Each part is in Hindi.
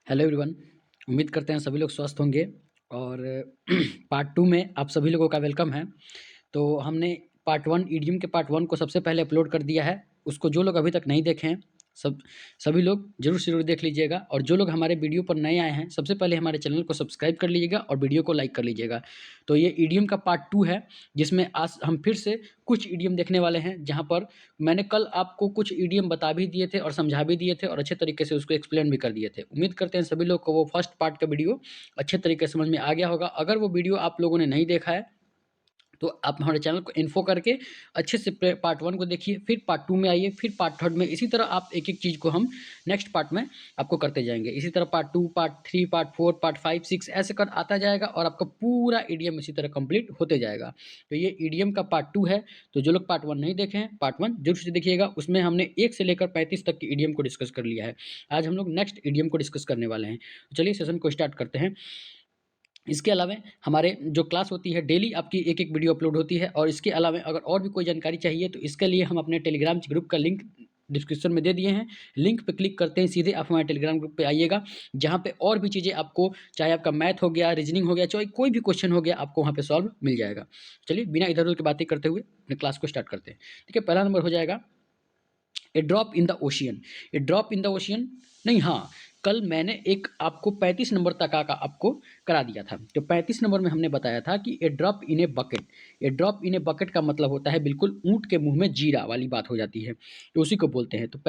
Hello everyone. उम्मीद करते हैं सभी लोग स्वस्थ होंगे और पार्ट 2 में आप सभी लोगों का वेलकम है। तो हमने पार्ट 1 ईडीएम के पार्ट 1 को सबसे पहले अपलोड कर दिया है। उसको जो लोग अभी तक नहीं देखे हैं, सभी लोग ज़रूर से ज़रूर देख लीजिएगा और जो लोग हमारे वीडियो पर नए आए हैं, सबसे पहले हमारे चैनल को सब्सक्राइब कर लीजिएगा और वीडियो को लाइक कर लीजिएगा। तो ये ईडीएम का पार्ट 2 है, जिसमें आज हम फिर से कुछ ईडीएम देखने वाले हैं, जहाँ पर मैंने कल आपको कुछ ईडीएम बता भी दिए थे और समझा भी दिए थे और अच्छे तरीके से उसको एक्सप्लेन भी कर दिए थे। उम्मीद करते हैं सभी लोग को वो फर्स्ट पार्ट का वीडियो अच्छे तरीके से समझ में आ गया होगा। अगर वो वीडियो आप लोगों ने नहीं देखा है, तो आप हमारे चैनल को इन्फो करके अच्छे से पार्ट 1 को देखिए, फिर पार्ट 2 में आइए, फिर पार्ट 3 में। इसी तरह आप एक-एक चीज़ को हम नेक्स्ट पार्ट में आपको करते जाएँगे। इसी तरह पार्ट 2, पार्ट 3, पार्ट 4, पार्ट 5, 6 ऐसे कर आता जाएगा और आपका पूरा ईडीएम इसी तरह कंप्लीट होते जाएगा। तो ये ईडीएम का पार्ट 2 है, तो जो लोग पार्ट 1 नहीं देखे हैं, पार्ट 1 ज़रूर से देखिएगा। उसमें हमने 1 से लेकर 35 तक की ईडीएम को डिस्कस कर लिया है। आज हम लोग नेक्स्ट ईडीएम को डिस्कस करने वाले हैं। तो चलिए सेशन को स्टार्ट करते हैं। इसके अलावा हमारे जो क्लास होती है, डेली आपकी एक-एक वीडियो अपलोड होती है और इसके अलावा अगर और भी कोई जानकारी चाहिए, तो इसके लिए हम अपने टेलीग्राम ग्रुप का लिंक डिस्क्रिप्शन में दे दिए हैं। लिंक पे क्लिक करते ही सीधे आप हमारे टेलीग्राम ग्रुप पे आइएगा, जहाँ पे और भी चीज़ें आपको, चाहे आपका मैथ हो गया, रीजनिंग हो गया, चाहे कोई भी क्वेश्चन हो गया, आपको वहाँ पे सॉल्व मिल जाएगा। चलिए बिना इधर-उधर की बातें करते हुए अपने क्लास को स्टार्ट करते हैं। ठीक है, पहला नंबर हो जाएगा a drop in the ocean. A drop in the ocean नहीं, हाँ, कल मैंने एक आपको 35 नंबर तक का आपको करा दिया था। तो 35 नंबर में हमने बताया था कि a drop in a bucket. A drop in a bucket का मतलब होता है बिल्कुल ऊँट के मुँह में जीरा वाली बात हो जाती है। तो उसी को बोलते हैं। तो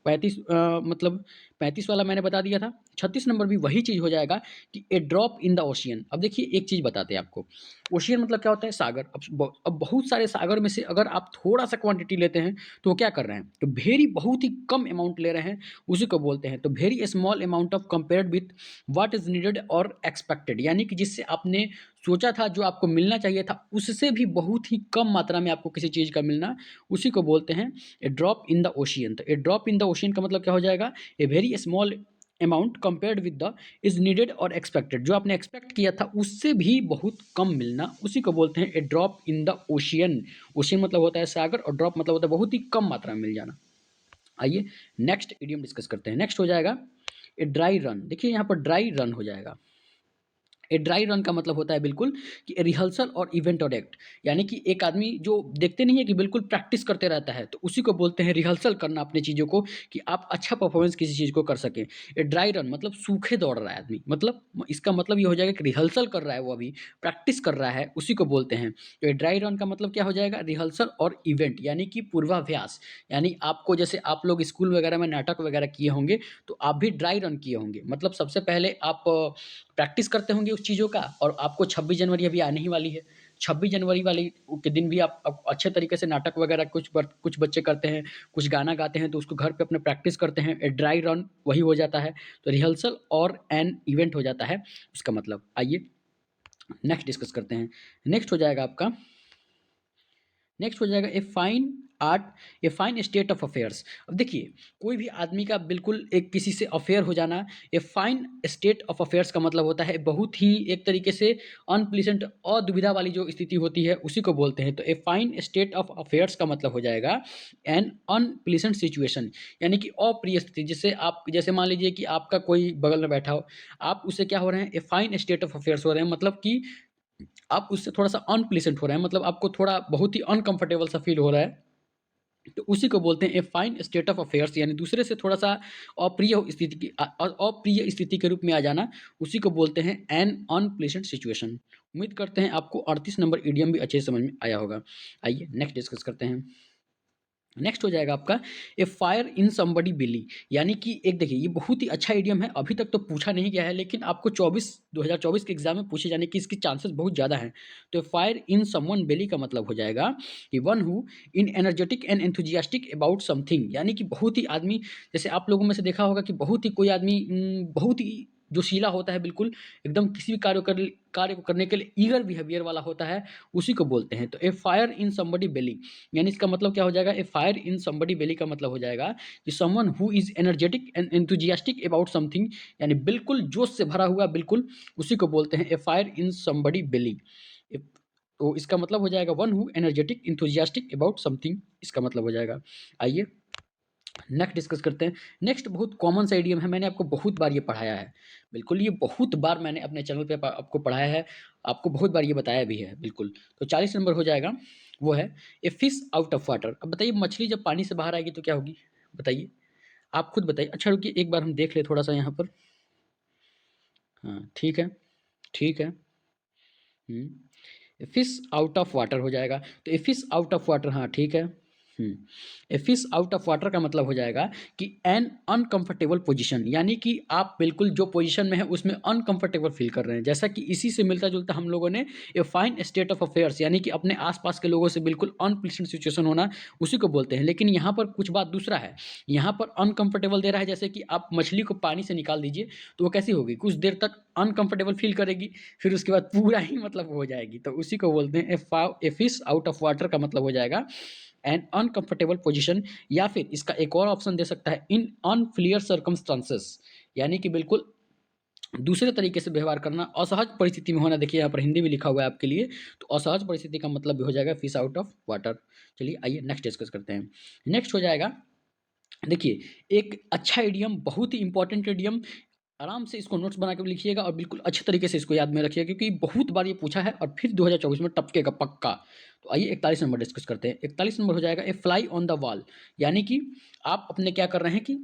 35 मतलब 35 वाला मैंने बता दिया था। 36 नंबर भी वही चीज़ हो जाएगा कि a drop in the ocean. अब देखिए एक चीज़ बताते हैं आपको। ओशियन मतलब क्या होता है? सागर। अब बहुत सारे सागर में से अगर आप थोड़ा-सा क्वांटिटी लेते हैं, तो वो क्या कर रहे हैं? तो वेरी बहुत ही कम अमाउंट ले रहे हैं, उसी को बोलते हैं। तो very small amount of compared with what is needed और एक्सपेक्टेड, यानी कि जिससे आपने सोचा था, जो आपको मिलना चाहिए था, उससे भी बहुत ही कम मात्रा में आपको किसी चीज़ का मिलना, उसी को बोलते हैं a drop in the ocean. तो ए ड्रॉप इन द ओशियन का मतलब क्या हो जाएगा? A very small amount compared with the is needed और एक्सपेक्टेड, जो आपने एक्सपेक्ट किया था उससे भी बहुत कम मिलना, उसी को बोलते हैं a drop in the ocean. Ocean मतलब होता है सागर और ड्रॉप मतलब होता है बहुत ही कम मात्रा में मिल जाना। आइए नेक्स्ट इडियम डिस्कस करते हैं। नेक्स्ट हो जाएगा ए ड्राई रन। देखिए यहाँ पर ड्राई रन हो जाएगा। ए ड्राई रन का मतलब होता है बिल्कुल कि रिहर्सल और इवेंट और एक्ट, यानी कि एक आदमी जो देखते नहीं है कि बिल्कुल प्रैक्टिस करते रहता है, तो उसी को बोलते हैं रिहर्सल करना अपनी चीज़ों को, कि आप अच्छा परफॉर्मेंस किसी चीज़ को कर सकें। ए ड्राई रन मतलब सूखे दौड़ रहा है आदमी, मतलब इसका मतलब ये हो जाएगा कि रिहर्सल कर रहा है, वो अभी प्रैक्टिस कर रहा है, उसी को बोलते हैं। तो ए ड्राई रन का मतलब क्या हो जाएगा? रिहर्सल और इवेंट, यानी कि पूर्वाभ्यास। यानी आपको, जैसे आप लोग स्कूल वगैरह में नाटक वगैरह किए होंगे, तो आप भी ड्राई रन किए होंगे। मतलब सबसे पहले आप प्रैक्टिस करते होंगे उस चीज़ों का, और आपको 26 जनवरी अभी आने ही वाली है। 26 जनवरी वाली के दिन भी आप अच्छे तरीके से नाटक वगैरह कुछ बच्चे करते हैं, कुछ गाना गाते हैं, तो उसको घर पे अपने प्रैक्टिस करते हैं। ड्राई रन वही हो जाता है। तो रिहर्सल और एन इवेंट हो जाता है उसका मतलब। आइए नेक्स्ट डिस्कस करते हैं। नेक्स्ट हो जाएगा आपका, नेक्स्ट हो जाएगा a fine art, a fine state of affairs. अब देखिए, कोई भी आदमी का बिल्कुल एक किसी से अफेयर हो जाना, a fine state of affairs का मतलब होता है बहुत ही एक तरीके से अनप्लीजेंट, असुविधा वाली जो स्थिति होती है, उसी को बोलते हैं। तो a fine state of affairs का मतलब हो जाएगा एन अनप्लीजेंट सिचुएशन, यानी कि अप्रिय स्थिति। जिससे आप, जैसे मान लीजिए कि आपका कोई बगल में बैठा हो, आप उससे क्या हो रहे हैं? A fine state of affairs हो रहे हैं, मतलब कि आप उससे थोड़ा-सा अनप्लीजेंट हो रहे हैं, मतलब आपको थोड़ा बहुत ही अनकंफर्टेबल सा फ़ील हो रहा है, तो उसी को बोलते हैं a fine state of affairs, यानी दूसरे से थोड़ा-सा अप्रिय स्थिति के रूप में आ जाना, उसी को बोलते हैं एन अनप्लीजेंट सिचुएशन। उम्मीद करते हैं आपको 38 नंबर इडियम भी अच्छे से समझ में आया होगा। आइए नेक्स्ट डिस्कस करते हैं। नेक्स्ट हो जाएगा आपका ए फायर इन समबडी बिली, यानी कि एक देखिए, ये बहुत ही अच्छा इडियम है। अभी तक तो पूछा नहीं गया है, लेकिन आपको 2024 के एग्जाम में पूछे जाने की इसकी चांसेस बहुत ज़्यादा हैं। तो फायर इन समवन बेली का मतलब हो जाएगा कि one who in energetic and enthusiastic about something, यानी कि बहुत ही आदमी, जैसे आप लोगों में से देखा होगा कि बहुत ही कोई आदमी बहुत ही जोशीला होता है, बिल्कुल एकदम किसी भी कार्य को करने के लिए ईगर बिहेवियर वाला होता है, उसी को बोलते हैं। तो ए फायर इन समबडी बेली, यानी इसका मतलब क्या हो जाएगा? ए फायर इन समबडी बेली का मतलब हो जाएगा कि someone who is energetic and enthusiastic about something, यानी बिल्कुल जोश से भरा हुआ, बिल्कुल उसी को बोलते हैं ए फायर इन समबडी बेली। तो इसका मतलब हो जाएगा one who energetic enthusiastic about something, इसका मतलब हो जाएगा। आइए नेक्स्ट डिस्कस करते हैं। नेक्स्ट बहुत कॉमन सा इडियम है, मैंने आपको बहुत बार ये पढ़ाया है। बिल्कुल, ये बहुत बार मैंने अपने चैनल पे आपको पढ़ाया है, आपको बहुत बार ये बताया भी है, बिल्कुल। तो 40 नंबर हो जाएगा, वो है ए फिश आउट ऑफ वाटर। अब बताइए मछली जब पानी से बाहर आएगी तो क्या होगी? बताइए, आप खुद बताइए। अच्छा रुकिए, एक बार हम देख लें थोड़ा-सा यहाँ पर। हाँ, ठीक है, ठीक है। हुँ। A fish out of water हो जाएगा। तो a fish out of water, हाँ, ठीक है। हुँ। A fish out of water का मतलब हो जाएगा कि एन अनकम्फर्टेबल पोज़ीशन, यानी कि आप बिल्कुल जो पोज़ीशन में हैं उसमें अनकम्फर्टेबल फ़ील कर रहे हैं। जैसा कि इसी से मिलता-जुलता हम लोगों ने a fine state of affairs, यानी कि अपने आस-पास के लोगों से बिल्कुल अनप्लीज़ेंट सिचुएशन होना, उसी को बोलते हैं। लेकिन यहाँ पर कुछ बात दूसरा है। यहाँ पर अनकम्फर्टेबल दे रहा है, जैसे कि आप मछली को पानी से निकाल दीजिए, तो वो कैसी होगी? कुछ देर तक अनकम्फर्टेबल फ़ील करेगी, फिर उसके बाद पूरा ही मतलब हो जाएगी। तो उसी को बोलते हैं ए फिश आउट ऑफ वाटर का मतलब हो जाएगा एन अनकम्फर्टेबल पोज़ीशन, या फिर इसका एक और ऑप्शन दे सकता है इन अनफ़ेलियर सर्कमस्टेंसेस, यानी कि बिल्कुल दूसरे तरीके से व्यवहार करना, असहज परिस्थिति में होना। देखिए यहाँ पर हिंदी में लिखा हुआ है आपके लिए, तो असहज परिस्थिति का मतलब भी हो जाएगा फिश आउट ऑफ वाटर। चलिए आइए नेक्स्ट डिस्कस करते हैं। नेक्स्ट हो जाएगा, देखिए एक अच्छा इडियम, बहुत ही इंपॉर्टेंट इडियम, आराम से इसको नोट्स बना के भी लिखिएगा और बिल्कुल अच्छे तरीके से इसको याद में रखिएगा, क्योंकि बहुत बार ये पूछा है और फिर 2024 में टपकेगा पक्का। तो आइए 41 नंबर डिस्कस करते हैं। 41 नंबर हो जाएगा ए फ्लाई ऑन द वॉल, यानी कि आप अपने क्या कर रहे हैं कि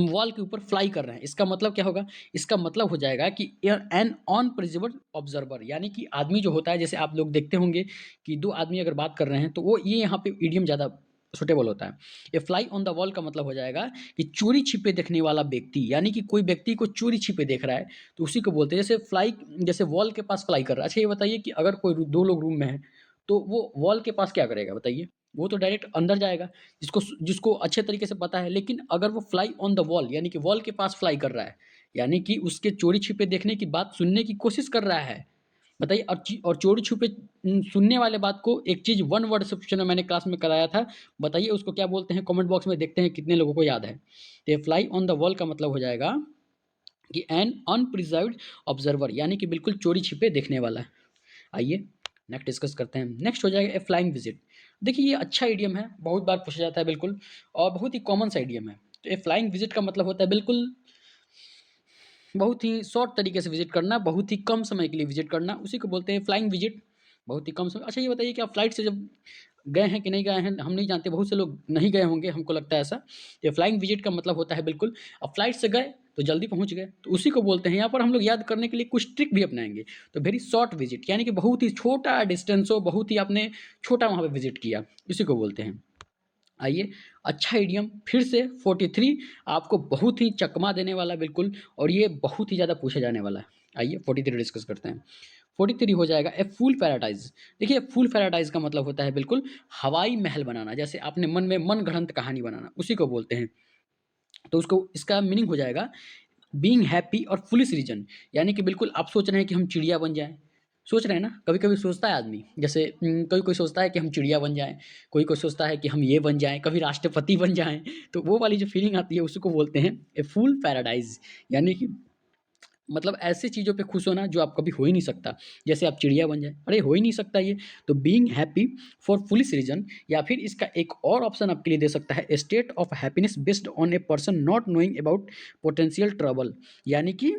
वॉल के ऊपर फ्लाई कर रहे हैं। इसका मतलब क्या होगा? इसका मतलब हो जाएगा कि एन अनप्रिजर्व्ड ऑब्जर्वर, यानी कि आदमी जो होता है, जैसे आप लोग देखते होंगे कि 2 आदमी अगर बात कर रहे हैं तो वो ये यहाँ पे इडियम ज़्यादा सूटेबल होता है। ए फ्लाई ऑन द वॉल का मतलब हो जाएगा कि चोरी-छिपे देखने वाला व्यक्ति, यानी कि कोई व्यक्ति को चोरी-छिपे देख रहा है, तो उसी को बोलते हैं। जैसे फ्लाई, जैसे वॉल के पास फ्लाई कर रहा है। अच्छा ये बताइए कि अगर कोई 2 लोग रूम में हैं, तो वो वॉल के पास क्या करेगा बताइए? वो तो डायरेक्ट अंदर जाएगा, जिसको जिसको अच्छे तरीके से पता है। लेकिन अगर वो फ्लाई ऑन द वॉल, यानी कि वॉल के पास फ्लाई कर रहा है, यानी कि उसके चोरी-छिपे देखने की बात सुनने की कोशिश कर रहा है। बताइए, और चोरी-छुपे सुनने वाले बात को एक चीज़ वन वर्ड से पूछना मैंने क्लास में कराया था। बताइए उसको क्या बोलते हैं? कमेंट बॉक्स में देखते हैं कितने लोगों को याद है। तो ये फ्लाई ऑन द वॉल का मतलब हो जाएगा कि एन अनप्रिजर्व्ड ऑब्जर्वर, यानी कि बिल्कुल चोरी-छिपे देखने वाला। आइए नेक्स्ट डिस्कस करते हैं। नेक्स्ट हो जाएगा ए फ्लाइंग विज़िट। देखिए ये अच्छा इडियम है, बहुत बार पूछा जाता है बिल्कुल, और बहुत ही कॉमन सा इडियम है। तो ए फ्लाइंग विज़िट का मतलब होता है बिल्कुल बहुत ही शॉर्ट तरीके से विज़िट करना, बहुत ही कम समय के लिए विज़िट करना, उसी को बोलते हैं फ्लाइंग विज़िट। बहुत ही कम समय। अच्छा ये बताइए कि आप फ्लाइट से जब गए हैं कि नहीं गए हैं? हम नहीं जानते, बहुत से लोग नहीं गए होंगे, हमको लगता है ऐसा। ये फ्लाइंग विज़िट का मतलब होता है बिल्कुल, अब फ्लाइट से गए तो जल्दी पहुँच गए, तो उसी को बोलते हैं। यहाँ पर हम लोग याद करने के लिए कुछ ट्रिक भी अपनाएँगे। तो वेरी शॉर्ट विज़िट, यानी कि बहुत ही छोटा डिस्टेंस हो, बहुत ही आपने छोटा वहाँ पे विज़िट किया, इसी को बोलते हैं। आइए, अच्छा इडियम फिर से 43, आपको बहुत ही चकमा देने वाला बिल्कुल, और ये बहुत ही ज़्यादा पूछा जाने वाला है। आइए 43 डिस्कस करते हैं। 43 हो जाएगा ए फूल पैराडाइज़। देखिए फूल पैराडाइज़ का मतलब होता है बिल्कुल हवाई महल बनाना, जैसे आपने मन में मनगढ़ंत कहानी बनाना, उसी को बोलते हैं। तो उसको इसका मीनिंग हो जाएगा बीइंग हैप्पी और फुलिश रीज़न, यानी कि बिल्कुल आप सोच रहे हैं कि हम चिड़िया बन जाएँ। सोच रहे हैं ना? कभी-कभी सोचता है आदमी, जैसे कोई-कोई सोचता है कि हम चिड़िया बन जाएँ, कोई-कोई सोचता है कि हम ये बन जाएँ, कभी राष्ट्रपति बन जाएँ। तो वो वाली जो फीलिंग आती है उसी को बोलते हैं ए फूल पैराडाइज़, यानी कि मतलब ऐसी चीज़ों पे खुश होना जो आप कभी हो ही नहीं सकता। जैसे आप चिड़िया बन जाएँ, अरे हो ही नहीं सकता ये। तो being happy for foolish reason, या फिर इसका एक और ऑप्शन आपके लिए दे सकता है, a state of happiness based on a person not knowing about potential trouble, यानी कि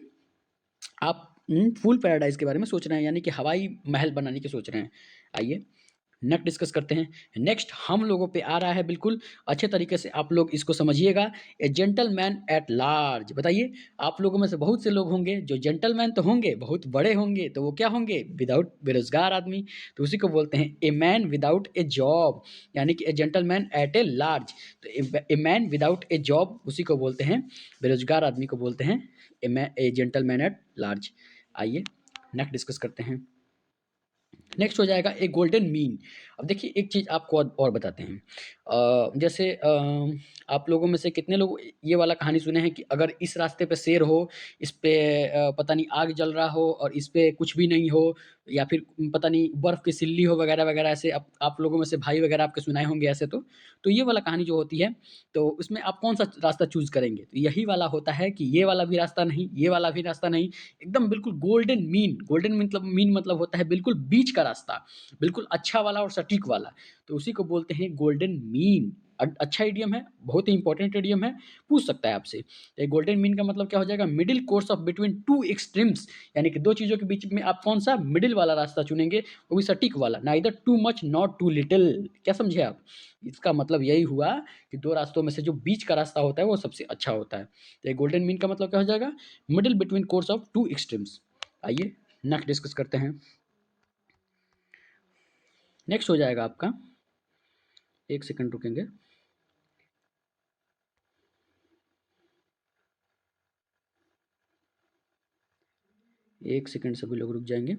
आप फूल पैराडाइज़ के बारे में सोच रहे हैं, यानी कि हवाई महल बनाने की सोच रहे हैं। आइए नेक्स्ट डिस्कस करते हैं। नेक्स्ट हम लोगों पे आ रहा है बिल्कुल अच्छे तरीके से आप लोग इसको समझिएगा, ए जेंटलमैन एट लार्ज। बताइए, आप लोगों में से बहुत से लोग होंगे जो जेंटलमैन तो होंगे, बहुत बड़े होंगे, तो वो क्या होंगे? विदाउट बेरोज़गार आदमी। तो उसी को बोलते हैं a man without a job, यानी कि a gentleman at a large. तो a man without a job, उसी को बोलते हैं, बेरोज़गार आदमी को बोलते हैं ए जेंटलमैन एट लार्ज। आइए नेक्स्ट डिस्कस करते हैं। नेक्स्ट हो जाएगा ए गोल्डन मीन। अब देखिए एक चीज़ आपको और बताते हैं। जैसे आप लोगों में से कितने लोग ये वाला कहानी सुने हैं कि अगर इस रास्ते पे शेर हो, इस पे पता नहीं आग जल रहा हो और इस पे कुछ भी नहीं हो, या फिर पता नहीं बर्फ़ की सिल्ली हो वगैरह-वगैरह, ऐसे आप लोगों में से भाई वगैरह आपके सुनाए होंगे ऐसे तो। तो ये वाला कहानी जो होती है, तो उसमें आप कौन-सा रास्ता चूज़ करेंगे? तो यही वाला होता है कि ये वाला भी रास्ता नहीं, ये वाला भी रास्ता नहीं, एकदम बिल्कुल गोल्डन मीन। गोल्डन मतलब मीन मतलब होता है बिल्कुल बीच का रास्ता, बिल्कुल अच्छा वाला और सटीक वाला, तो उसी को बोलते हैं गोल्डन मीन। अच्छा इडियम है, बहुत ही इंपॉर्टेंट इडियम है, पूछ सकता है आपसे। तो गोल्डन मीन का मतलब क्या हो जाएगा, middle course of between two extremes, यानी कि दो चीज़ों के बीच में आप कौन सा मिडिल वाला रास्ता चुनेंगे, वो भी सटीक वाला, neither too much not too little. क्या समझे आप? इसका मतलब यही हुआ कि दो रास्तों में से जो बीच का रास्ता होता है वो सबसे अच्छा होता है। तो गोल्डन मीन का मतलब क्या हो जाएगा, middle between course of two extremes. आइए नेक्स्ट डिस्कस करते हैं। नेक्स्ट हो जाएगा आपका, एक सेकंड रुकेंगे। एक सेकंड सभी लोग रुक जाएंगे।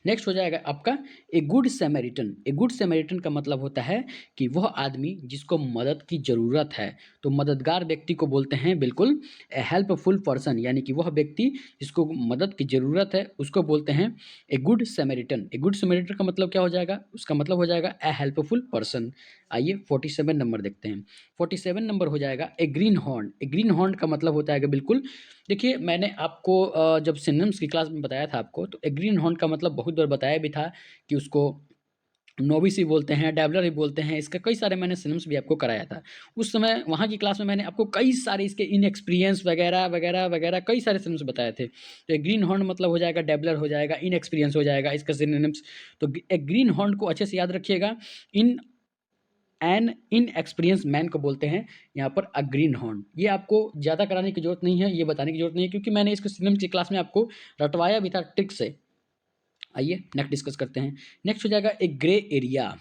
नेक्स्ट हो जाएगा आपका ए गुड सैमरिटन। ए गुड सैमरिटन का मतलब होता है कि वह आदमी जिसको मदद की ज़रूरत है, तो मददगार व्यक्ति को बोलते हैं बिल्कुल ए हेल्पफुल पर्सन, यानी कि वह व्यक्ति जिसको मदद की ज़रूरत है उसको बोलते हैं ए गुड सैमरिटन। ए गुड सैमरिटन का मतलब क्या हो जाएगा, उसका मतलब हो जाएगा ए हेल्पफुल पर्सन। आइए 47 नंबर देखते हैं। 47 नंबर हो जाएगा ए ग्रीन हॉर्न। ए ग्रीन हॉर्न का मतलब होता है कि बिल्कुल, देखिए मैंने आपको जब सिनोनिम्स की क्लास में बताया था आपको, तो ए ग्रीन हॉर्न का मतलब बहुत बार बताया भी था कि उसको नोविस भी बोलते हैं, डैबलर भी बोलते हैं, इसका कई सारे मैंने सिनोनिम्स भी आपको कराया था। उस समय वहाँ की क्लास में मैंने आपको कई सारे इसके इनएक्सपीरियंस वगैरह वगैरह वगैरह कई सारे सिनोनिम्स बताए थे। तो ए ग्रीन हॉर्न मतलब हो जाएगा डैबलर हो जाएगा, इनएक्सपीरियंस हो जाएगा इसका सिनोनिम्स। तो ए ग्रीन हॉर्न को अच्छे से याद रखिएगा, इन एन इनएक्सपीरियंस मैन को बोलते हैं यहाँ पर अ ग्रीन हॉर्न। ये आपको ज़्यादा कराने की जरूरत नहीं है, ये बताने की जरूरत नहीं है, क्योंकि मैंने इसको सिनोनिम्स की क्लास में आपको रटवाया भी था ट्रिक से। आइए नेक्स्ट डिस्कस करते हैं। नेक्स्ट हो जाएगा ए ग्रे एरिया।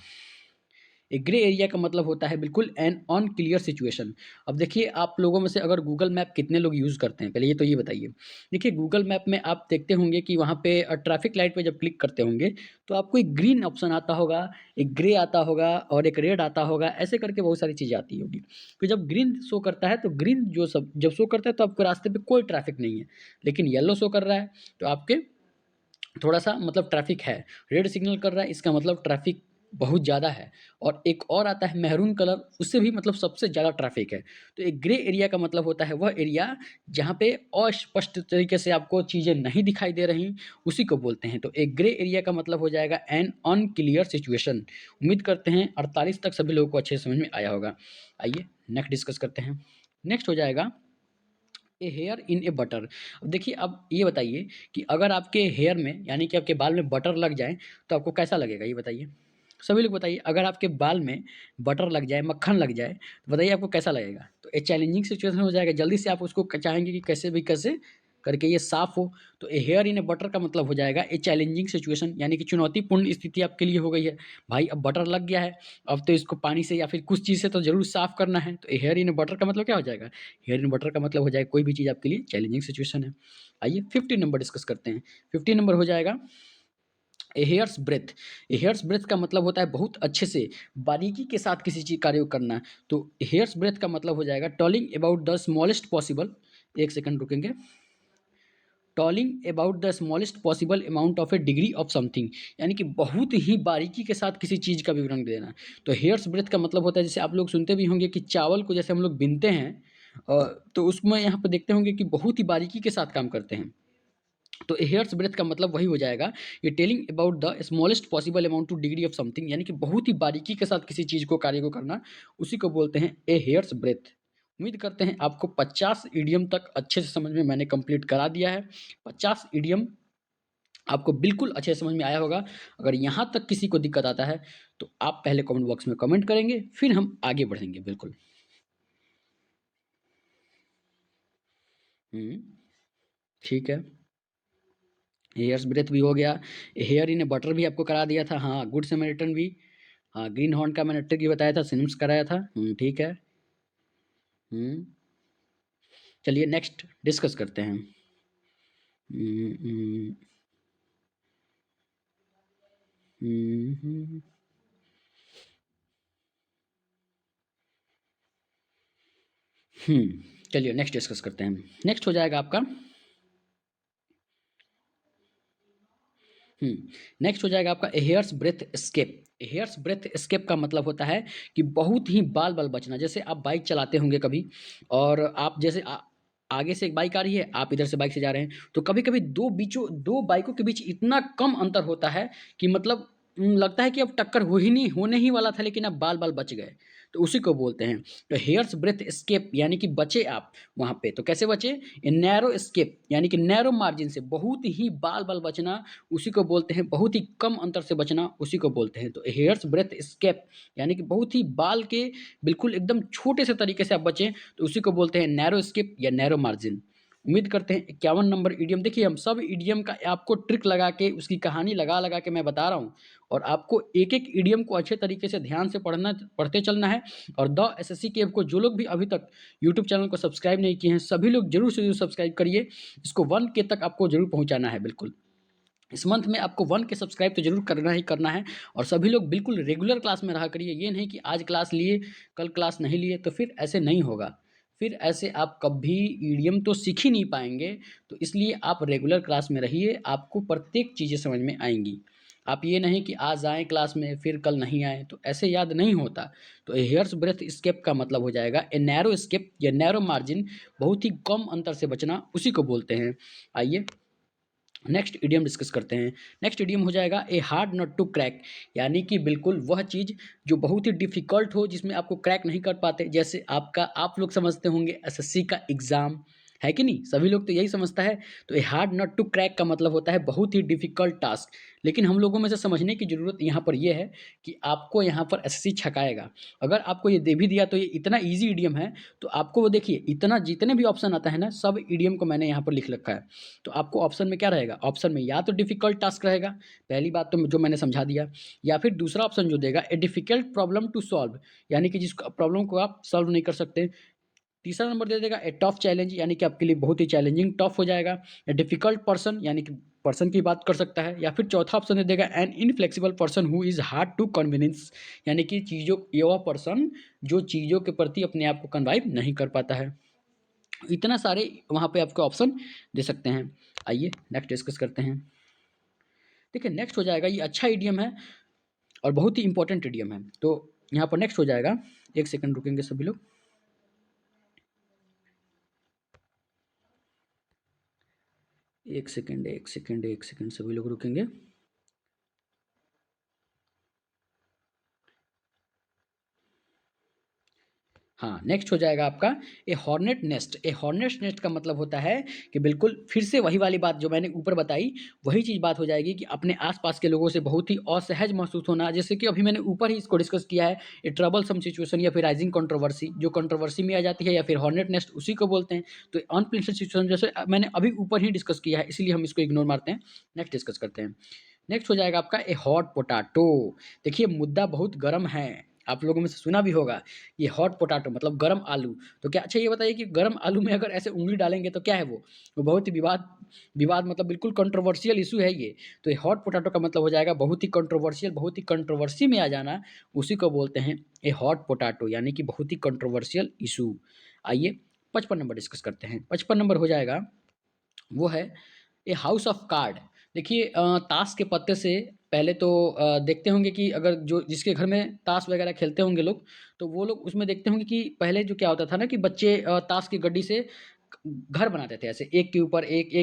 एक ग्रे एरिया का मतलब होता है बिल्कुल एन अनक्लियर सिचुएशन। अब देखिए आप लोगों में से अगर गूगल मैप कितने लोग यूज़ करते हैं, पहले ये तो ये बताइए। देखिए गूगल मैप में आप देखते होंगे कि वहाँ पे ट्रैफिक लाइट पे जब क्लिक करते होंगे तो आपको एक ग्रीन ऑप्शन आता होगा, एक ग्रे आता होगा और एक रेड आता होगा, ऐसे करके बहुत सारी चीज़ें आती होगी। तो जब ग्रीन शो करता है तो ग्रीन जो सब जब शो करता है तो आपके रास्ते पे कोई ट्रैफिक नहीं है, लेकिन येलो शो कर रहा है तो आपके थोड़ा सा मतलब ट्रैफिक है। रेड सिग्नल कर रहा है इसका मतलब ट्रैफिक बहुत ज़्यादा है। और एक और आता है मैरून कलर, उससे भी मतलब सबसे ज़्यादा ट्रैफिक है। तो एक ग्रे एरिया का मतलब होता है वह एरिया जहाँ पे अस्पष्ट तरीके से आपको चीज़ें नहीं दिखाई दे रही, उसी को बोलते हैं। तो एक ग्रे एरिया का मतलब हो जाएगा एन अनक्लियर सिचुएशन। उम्मीद करते हैं 48 तक सभी लोगों को अच्छे से समझ में आया होगा। आइए नेक्स्ट डिस्कस करते हैं। नेक्स्ट हो जाएगा ए हेयर इन ए बटर। अब देखिए अब ये बताइए कि अगर आपके हेयर में यानी कि आपके बाल में बटर लग जाए तो आपको कैसा लगेगा, ये बताइए। सभी लोग बताइए, अगर आपके बाल में बटर लग जाए, मक्खन लग जाए, तो बताइए आपको कैसा लगेगा। तो ये चैलेंजिंग सिचुएशन हो जाएगा, जल्दी से आप उसको चाहेंगे कि कैसे भी कैसे करके ये साफ हो। तो ए हेयर इन ए बटर का मतलब हो जाएगा ए चैलेंजिंग सिचुएशन, यानी कि चुनौतीपूर्ण स्थिति आपके लिए हो गई है। भाई अब बटर लग गया है, अब तो इसको पानी से या फिर कुछ चीज़ से तो ज़रूर साफ करना है। तो ए हेयर इन ए बटर का मतलब क्या हो जाएगा, हेयर इन बटर का मतलब हो जाएगा कोई भी चीज़ आपके लिए चैलेंजिंग सिचुएशन है। आइए 15 नंबर डिस्कस करते हैं। 15 नंबर हो जाएगा ए हेयर्स ब्रेथ। ए हेयर्स ब्रेथ का मतलब होता है बहुत अच्छे से बारीकी के साथ किसी चीज़ कार्य को करना। तो हेयर्स ब्रेथ का मतलब हो जाएगा talking about the smallest possible, एक सेकंड रुकेंगे, talking about the smallest possible amount of a degree of something, यानी कि बहुत ही बारीकी के साथ किसी चीज़ का विवरण देना। तो हेयर्स ब्रेथ का मतलब होता है, जैसे आप लोग सुनते भी होंगे कि चावल को जैसे हम लोग बीनते हैं, तो उसमें यहाँ पर देखते होंगे कि बहुत ही बारीकी के साथ काम करते हैं। तो हेयर्स ब्रेथ का मतलब वही हो जाएगा, ये telling about the smallest possible amount two degree of something, यानी कि बहुत ही बारीकी के साथ किसी चीज़ को कार्य को करना, उसी को बोलते हैं ए हेयर्स ब्रेथ। उम्मीद करते हैं आपको 50 ईडियम तक अच्छे से समझ में मैंने कंप्लीट करा दिया है। 50 ईडियम आपको बिल्कुल अच्छे से समझ में आया होगा। अगर यहाँ तक किसी को दिक्कत आता है तो आप पहले कमेंट बॉक्स में कमेंट करेंगे, फिर हम आगे बढ़ेंगे। बिल्कुल। ठीक है, हेयर्स ब्रेथ भी हो गया, हेयर इन बटर भी आपको करा दिया था, हाँ गुड समैरिटन भी, हाँ ग्रीन हॉर्न का मैंने ट्रिक भी बताया था, सिम्स कराया था। ठीक है। हम्म, चलिए नेक्स्ट डिस्कस करते हैं। हम्म, हम्म, हम्म, चलिए नेक्स्ट डिस्कस करते हैं। नेक्स्ट हो जाएगा आपका नेक्स्ट हो जाएगा आपका hair's breadth escape. Hair's breadth escape का मतलब होता है कि बहुत ही बाल बाल बचना। जैसे आप बाइक चलाते होंगे कभी, और आप जैसे आगे से एक बाइक आ रही है, आप इधर से बाइक से जा रहे हैं, तो कभी-कभी 2 बाइकों के बीच इतना कम अंतर होता है कि मतलब लगता है कि अब टक्कर हो ही नहीं होने ही वाला था, लेकिन अब बाल-बाल बच गए। तो उसी को बोलते हैं। तो हेयर्स ब्रेथ एस्केप यानी कि बचे आप वहाँ पे। तो कैसे बचे? ए नैरो एस्केप यानी कि नैरो मार्जिन से बहुत ही बाल-बाल बचना, उसी को बोलते हैं। बहुत ही कम अंतर से बचना, उसी को बोलते हैं। तो हेयर्स ब्रेथ एस्केप यानी कि बहुत ही बाल के बिल्कुल एकदम छोटे से तरीके से आप बचें, तो उसी को बोलते हैं नैरो एस्केप या नैरो मार्जिन। उम्मीद करते हैं 51 नंबर इडियम। देखिए हम सब इडियम का आपको ट्रिक लगा के उसकी कहानी लगा-लगा के मैं बता रहा हूँ, और आपको एक-एक इडियम को अच्छे तरीके से ध्यान से पढ़ते चलना है। और द एसएससी केव को जो लोग भी अभी तक यूट्यूब चैनल को सब्सक्राइब नहीं किए हैं, सभी लोग ज़रूर से ज़रूर सब्सक्राइब करिए। इसको 1 के तक आपको ज़रूर पहुँचाना है बिल्कुल। इस मंथ में आपको 1 के सब्सक्राइब तो ज़रूर करना ही करना है, और सभी लोग बिल्कुल रेगुलर क्लास में रहा करिए। ये नहीं कि आज क्लास लिए, कल क्लास नहीं लिए, तो फिर ऐसे नहीं होगा। फिर ऐसे आप कभी ईडीएम तो सीख ही नहीं पाएँगे, तो इसलिए आप रेगुलर क्लास में रहिए, आपको प्रत्येक चीज़ें समझ में आएँगी। आप ये नहीं कि आज आएँ क्लास में, फिर कल नहीं आएँ, तो ऐसे याद नहीं होता। तो हेयर्स ब्रेथ एस्केप का मतलब हो जाएगा ए नैरो एस्केप या नैरो मार्जिन, बहुत ही कम अंतर से बचना, उसी को बोलते हैं। आइए नेक्स्ट इडियम डिस्कस करते हैं। नेक्स्ट इडियम हो जाएगा a hard nut to crack, यानी कि बिल्कुल वह चीज़ जो बहुत ही डिफ़िकल्ट हो, जिसमें आपको क्रैक नहीं कर पाते। जैसे आप लोग समझते होंगे एसएससी का एग्ज़ाम, है कि नहीं? सभी लोग तो यही समझता है। तो a hard nut to crack का मतलब होता है बहुत ही डिफ़िकल्ट टास्क। लेकिन हम लोगों में से समझने की ज़रूरत यहाँ पर ये है कि आपको यहाँ पर एसएससी छकाएगा। अगर आपको ये दे भी दिया तो ये इतना ईज़ी इडियम है, तो आपको वो देखिए इतना जितने भी ऑप्शन आता है ना, सब इडियम को मैंने यहाँ पर लिख रखा है। तो आपको ऑप्शन में क्या रहेगा? ऑप्शन में या तो डिफ़िकल्ट टास्क रहेगा, पहली बात तो जो मैंने समझा दिया, या फिर दूसरा ऑप्शन जो देगा ए डिफ़िकल्ट प्रॉब्लम टू सॉल्व, यानी कि जिस प्रॉब्लम को आप सॉल्व नहीं कर सकते। तीसरा नंबर दे देगा ए टफ चैलेंज, यानी कि आपके लिए बहुत ही चैलेंजिंग टफ हो जाएगा। ए डिफ़िकल्ट पर्सन, यानी कि पर्सन की बात कर सकता है। या फिर चौथा ऑप्शन दे देगा an inflexible person who is hard to convince, यानी कि चीज़ों ये वह पर्सन जो चीज़ों के प्रति अपने आप को कन्वाइव नहीं कर पाता है। इतना सारे वहाँ पे आपको ऑप्शन दे सकते हैं। आइए नेक्स्ट डिस्कस करते हैं। देखिए नेक्स्ट हो जाएगा, ये अच्छा इडियम है और बहुत ही इंपॉर्टेंट इडियम है। तो यहाँ पर नेक्स्ट हो जाएगा, एक सेकंड रुकेंगे सभी लोग। एक सेकंड सभी लोग रुकेंगे। हाँ, नेक्स्ट हो जाएगा आपका ए हॉर्नेट नेस्ट। ए हॉर्नेट नेस्ट का मतलब होता है कि बिल्कुल फिर से वही वाली बात जो मैंने ऊपर बताई, वही चीज़ बात हो जाएगी कि अपने आस-पास के लोगों से बहुत ही असहज महसूस होना। जैसे कि अभी मैंने ऊपर ही इसको डिस्कस किया है, ए ट्रबलसम सिचुएशन या फिर राइजिंग कंट्रोवर्सी, जो कंट्रोवर्सी में आ जाती है, या फिर हॉर्नेट नेस्ट उसी को बोलते हैं। तो अनप्लेजेंट सिचुएशन जैसे मैंने अभी ऊपर ही डिस्कस किया है, इसलिए हम इसको इग्नोर मारते हैं। नेक्स्ट डिस्कस करते हैं। नेक्स्ट हो जाएगा आपका ए हॉट पोटैटो। देखिए मुद्दा बहुत गर्म है, आप लोगों में से सुना भी होगा, ये हॉट पोटैटो मतलब गरम आलू। तो क्या, अच्छा ये बताइए कि गरम आलू में अगर ऐसे उँगली डालेंगे तो क्या है वो? वो बहुत ही विवाद विवाद मतलब बिल्कुल कंट्रोवर्शियल इश्यू है ये। तो ये हॉट पोटैटो का मतलब हो जाएगा बहुत ही कंट्रोवर्शियल, बहुत ही कंट्रोवर्सी में आ जाना, उसी को बोलते हैं ए हॉट पोटैटो, यानी कि बहुत ही कंट्रोवर्शियल इश्यू। आइए 55 नंबर डिस्कस करते हैं। 55 नंबर हो जाएगा, वो है ए हाउस ऑफ कार्ड। देखिए ताश के पत्ते से पहले तो देखते होंगे कि अगर जो जिसके घर में ताश वगैरह खेलते होंगे लोग, तो वो लोग उसमें देखते होंगे कि पहले जो क्या होता था ना कि बच्चे ताश की गड्डी से घर बनाते थे ऐसे, एक के ऊपर एक,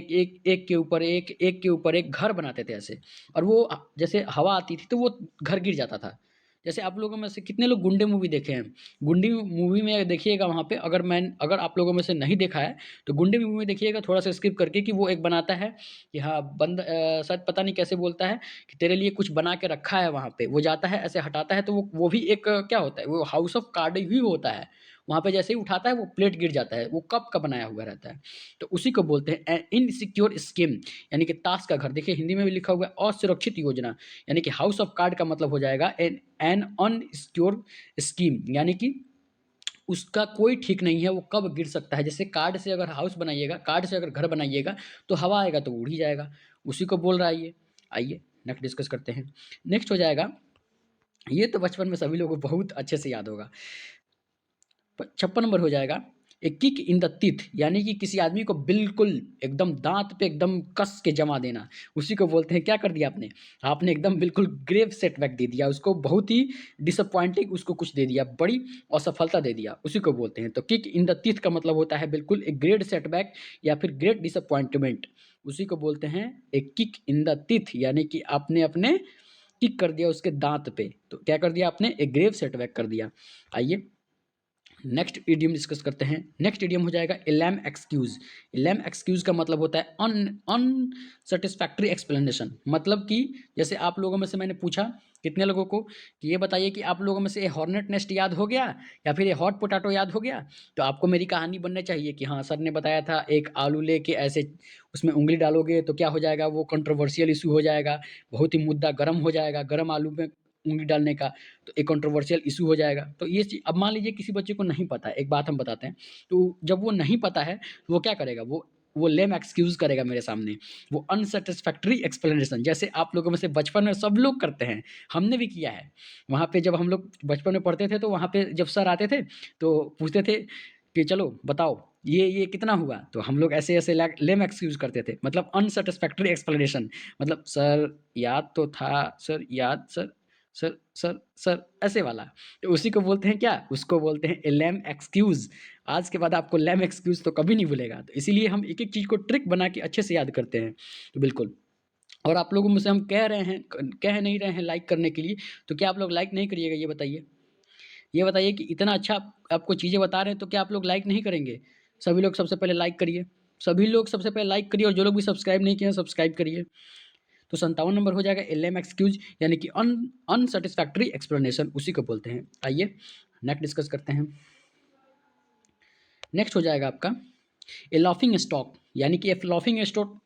एक के ऊपर एक के ऊपर एक घर बनाते थे ऐसे। और वो जैसे हवा आती थी तो वो घर गिर जाता था। जैसे आप लोगों में से कितने लोग गुंडे मूवी देखे हैं? गुंडी मूवी में देखिएगा, वहाँ पे अगर आप लोगों में से नहीं देखा है, तो गुंडे मूवी में देखिएगा थोड़ा-सा स्किप करके, कि वो एक बनाता है कि हाँ, शायद पता नहीं कैसे बोलता है कि तेरे लिए कुछ बना के रखा है वहाँ पे। वो जाता है, ऐसे हटाता है, तो वो भी एक क्या होता है, वो हाउस ऑफ कार्ड ही होता है। वहाँ पे जैसे ही उठाता है, वो प्लेट गिर जाता है, वो कप का बनाया हुआ रहता है। तो उसी को बोलते हैं इनसिक्योर स्कीम, यानी कि ताश का घर। देखिए हिंदी में भी लिखा हुआ है असुरक्षित योजना, यानी कि हाउस ऑफ कार्ड का मतलब हो जाएगा एन अनसिक्योर स्कीम, यानी कि उसका कोई ठीक नहीं है, वो कब गिर सकता है। जैसे कार्ड से अगर हाउस बनाइएगा, कार्ड से अगर घर बनाइएगा, तो हवा आएगा तो उड़ ही जाएगा, उसी को बोल रहा है ये। आइए नेक्स्ट डिस्कस करते हैं। नेक्स्ट हो जाएगा, ये तो बचपन में सभी लोगों को बहुत अच्छे से याद होगा। 56 नंबर हो जाएगा, a kick in the teeth, यानी कि किसी आदमी को बिल्कुल एकदम दाँत पे एकदम कस के जमा देना, उसी को बोलते हैं क्या कर दिया आपने? आपने एकदम बिल्कुल ग्रेव सेटबैक दे दिया, उसको बहुत ही डिसअपॉइंटिंग उसको कुछ दे दिया, बड़ी असफलता दे दिया, उसी को बोलते हैं। तो किक इन द टीथ का मतलब होता है बिल्कुल एक ग्रेट सेटबैक या फिर ग्रेट डिसअपॉइंटमेंट, उसी को बोलते हैं एक किक इन द टीथ, यानी कि आपने अपने किक कर दिया उसके दाँत पे। तो क्या कर दिया आपने? एक ग्रेव सेटबैक कर दिया। आइए नेक्स्ट इडियम डिस्कस करते हैं। नेक्स्ट इडियम हो जाएगा ए लैम एक्सक्यूज़। लैम एक्सक्यूज़ का मतलब होता है अनसैटिस्फैक्टरी एक्सप्लेनेशन, मतलब कि जैसे आप लोगों में से मैंने पूछा कितने लोगों को कि ये बताइए कि आप लोगों में से ए हॉर्नेट नेस्ट याद हो गया या फिर ये हॉट पोटैटो याद हो गया? तो आपको मेरी कहानी बननी चाहिए कि हाँ, सर ने बताया था एक आलू लेके ऐसे उसमें उँगली डालोगे तो क्या हो जाएगा, वो कंट्रोवर्शियल इश्यू हो जाएगा, बहुत ही मुद्दा गर्म हो जाएगा, गर्म आलू में उँगली डालने का, तो एक कंट्रोवर्शियल इश्यू हो जाएगा। तो ये चीज़ अब मान लीजिए किसी बच्चे को नहीं पता है, एक बात हम बताते हैं, तो जब वो नहीं पता है, तो वो क्या करेगा? वो लेम एक्सक्यूज़ करेगा मेरे सामने, वो अनसैटिस्फैक्टरी एक्सप्लेनेशन, जैसे आप लोगों में से बचपन में सब लोग करते हैं, हमने भी किया है। वहाँ पे जब हम लोग बचपन में पढ़ते थे, तो वहाँ पे जब सर आते थे, तो पूछते थे कि चलो बताओ, ये कितना हुआ? तो हम लोग ऐसे-ऐसे लैक लेम एक्सक्यूज़ करते थे, मतलब अनसैटिस्फैक्टरी एक्सप्लेनेशन, मतलब सर याद तो था, सर याद सर ऐसे वाला। तो उसी को बोलते हैं क्या? उसको बोलते हैं ए लेम एक्सक्यूज़। आज के बाद आपको लेम एक्सक्यूज़ तो कभी नहीं भूलेगा। तो इसीलिए हम एक-एक चीज़ को ट्रिक बना के अच्छे से याद करते हैं। तो बिल्कुल, और आप लोगों में से हम कह नहीं रहे हैं लाइक करने के लिए, तो क्या आप लोग लाइक नहीं करिएगा ये बताइए? ये बताइए कि इतना अच्छा आपको चीज़ें बता रहे हैं, तो क्या आप लोग लाइक नहीं करेंगे? सभी लोग सबसे पहले लाइक करिए। सभी लोग सबसे पहले लाइक करिए और जो लोग भी सब्सक्राइब नहीं किए हैं, सब्सक्राइब करिए। तो 57 नंबर हो जाएगा एलएम एक्सक्यूज़, यानी कि अनसैटिस्फैक्टरी एक्सप्लेनेशन, उसी को बोलते हैं। आइए नेक्स्ट डिस्कस करते हैं। नेक्स्ट हो जाएगा आपका ए लाफिंग स्टॉक, यानी कि लाफिंग स्टॉक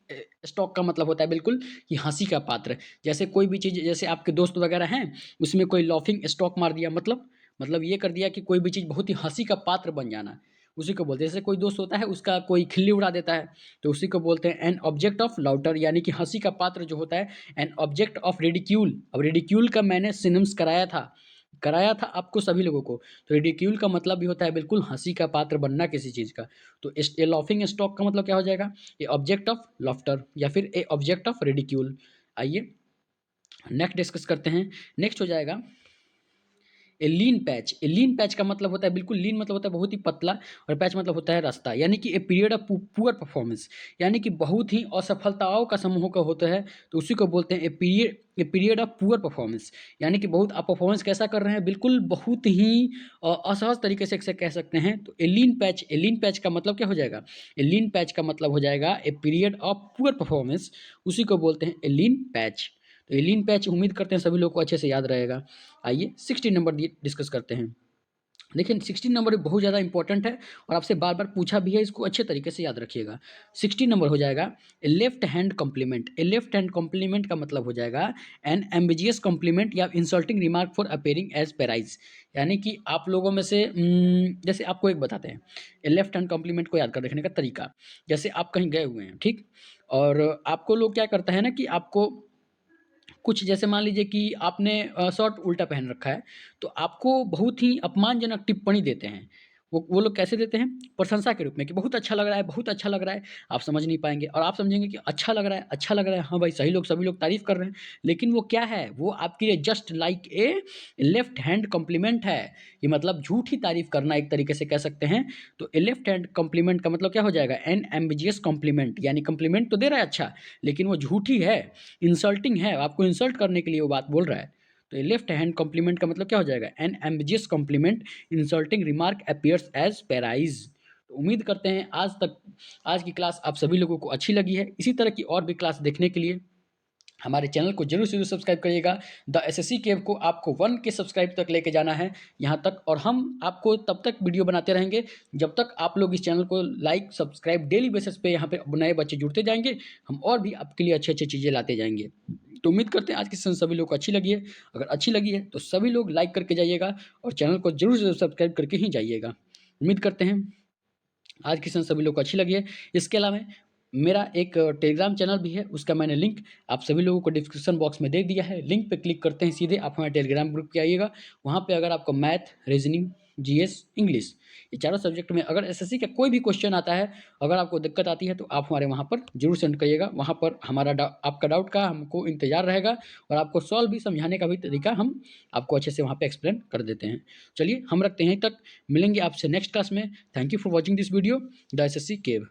स्टॉक का मतलब होता है बिल्कुल कि हंसी का पात्र। जैसे कोई भी चीज़, जैसे आपके दोस्त वगैरह हैं, उसमें कोई लाफिंग स्टॉक मार दिया, मतलब ये कर दिया कि कोई भी चीज़ बहुत ही हंसी का पात्र बन जाना, उसी को बोलते हैं। जैसे कोई दोस्त होता है, उसका कोई खिल्ली उड़ा देता है, तो उसी को बोलते हैं एन ऑब्जेक्ट ऑफ लाउटर, यानी कि हंसी का पात्र जो होता है, एन ऑब्जेक्ट ऑफ रिडिक्यूल। अब रिडिक्यूल का मैंने सिनम्स कराया था आपको सभी लोगों को। तो रिडिक्यूल का मतलब भी होता है बिल्कुल हंसी का पात्र बनना किसी चीज़ का। तो ए लाफिंग स्टॉक का मतलब क्या हो जाएगा? ए ऑब्जेक्ट ऑफ लाफ्टर या फिर ए ऑब्जेक्ट ऑफ रिडिक्यूल। आइए नेक्स्ट डिस्कस करते हैं। नेक्स्ट हो जाएगा ए लीन पैच। ए लीन पैच का मतलब होता है बिल्कुल, लीन मतलब होता है बहुत ही पतला, और पैच मतलब होता है रास्ता, यानी कि a period of poor performance, यानी कि बहुत ही असफलताओं का समूह का होता है, तो उसी को बोलते हैं a period of poor performance, यानी कि बहुत आप परफॉर्मेंस कैसा कर रहे हैं, बिल्कुल बहुत ही असहज तरीके से इसे कह सकते हैं। तो ए लीन पैच का मतलब क्या हो जाएगा? ए लीन पैच का मतलब हो जाएगा a period of poor performance, उसी को बोलते हैं ए लीन पैच। तो ये लीन पैच उम्मीद करते हैं सभी लोग को अच्छे से याद रहेगा। आइए 16 नंबर डिस्कस करते हैं। देखिए 16 नंबर बहुत ज़्यादा इंपॉर्टेंट है और आपसे बार बार पूछा भी है, इसको अच्छे तरीके से याद रखिएगा। 16 नंबर हो जाएगा a left hand compliment. A left hand compliment का मतलब हो जाएगा एन एम्बिजियस कॉम्प्लीमेंट या insulting remark for appearing as praise, यानी कि आप लोगों में से जैसे आपको एक बताते हैं ए लेफ्ट हैंड कॉम्प्लीमेंट को याद कर रखने का तरीका। जैसे आप कहीं गए हुए हैं, ठीक, और आपको लोग क्या करता है ना कि आपको कुछ, जैसे मान लीजिए कि आपने शर्ट उल्टा पहन रखा है, तो आपको बहुत ही अपमानजनक टिप्पणी देते हैं। वो लोग कैसे देते हैं? प्रशंसा के रूप में कि बहुत अच्छा लग रहा है, बहुत अच्छा लग रहा है। आप समझ नहीं पाएँगे और आप समझेंगे कि अच्छा लग रहा है, अच्छा लग रहा है। हाँ भाई, सही लोग सभी लोग तारीफ़ कर रहे हैं। लेकिन वो क्या है? वो आपके लिए just like a left hand compliment है। ये मतलब झूठी तारीफ़ करना एक तरीके से कह सकते हैं। तो ए लेफ्ट हैंड कॉम्प्लीमेंट का मतलब क्या हो जाएगा? एन एम्बिजियस कॉम्प्लीमेंट, यानी कॉम्प्लीमेंट तो दे रहा है अच्छा, लेकिन वो झूठी है, इंसल्टिंग है, आपको इंसल्ट करने के लिए वो बात बोल रहा है। तो ये लेफ्ट हैंड कॉम्प्लीमेंट का मतलब क्या हो जाएगा? An ambiguous compliment insulting remark appears as praise. तो उम्मीद करते हैं आज की क्लास आप सभी लोगों को अच्छी लगी है। इसी तरह की और भी क्लास देखने के लिए हमारे चैनल को जरूर से जरूर सब्सक्राइब करिएगा। द एसएससी केव को आपको 1 के सब्सक्राइब तक लेके जाना है यहाँ तक, और हम आपको तब तक वीडियो बनाते रहेंगे जब तक आप लोग इस चैनल को लाइक सब्सक्राइब डेली बेसिस पे यहाँ पे नए बच्चे जुड़ते जाएंगे, हम और भी आपके लिए अच्छी अच्छी चीज़ें लाते जाएंगे। तो उम्मीद करते हैं आज की सेशन सभी लोग को अच्छी लगी है। अगर अच्छी लगी है तो सभी लोग लाइक करके जाइएगा और चैनल को जरूर से सब्सक्राइब करके ही जाइएगा। उम्मीद करते हैं आज की सेशन सभी लोग को अच्छी लगी है। इसके अलावा मेरा एक टेलीग्राम चैनल भी है, उसका मैंने लिंक आप सभी लोगों को डिस्क्रिप्शन बॉक्स में दे दिया है। लिंक पे क्लिक करते हैं सीधे आप हमारे टेलीग्राम ग्रुप पे आइएगा। वहाँ पे अगर आपको मैथ, रीजनिंग, जीएस, इंग्लिश। ये चारों सब्जेक्ट में अगर एसएससी का कोई भी क्वेश्चन आता है, अगर आपको दिक्कत आती है तो आप हमारे वहाँ पर ज़रूर सेंड करिएगा। वहाँ पर हमारा आपका डाउट का हमको इंतज़ार रहेगा और आपको सॉल्व भी समझाने का भी तरीका हम आपको अच्छे से वहाँ पे एक्सप्लेन कर देते हैं। चलिए हम रखते हैं तक, मिलेंगे आपसे नेक्स्ट क्लास में। Thank you for watching this video the assessee cave.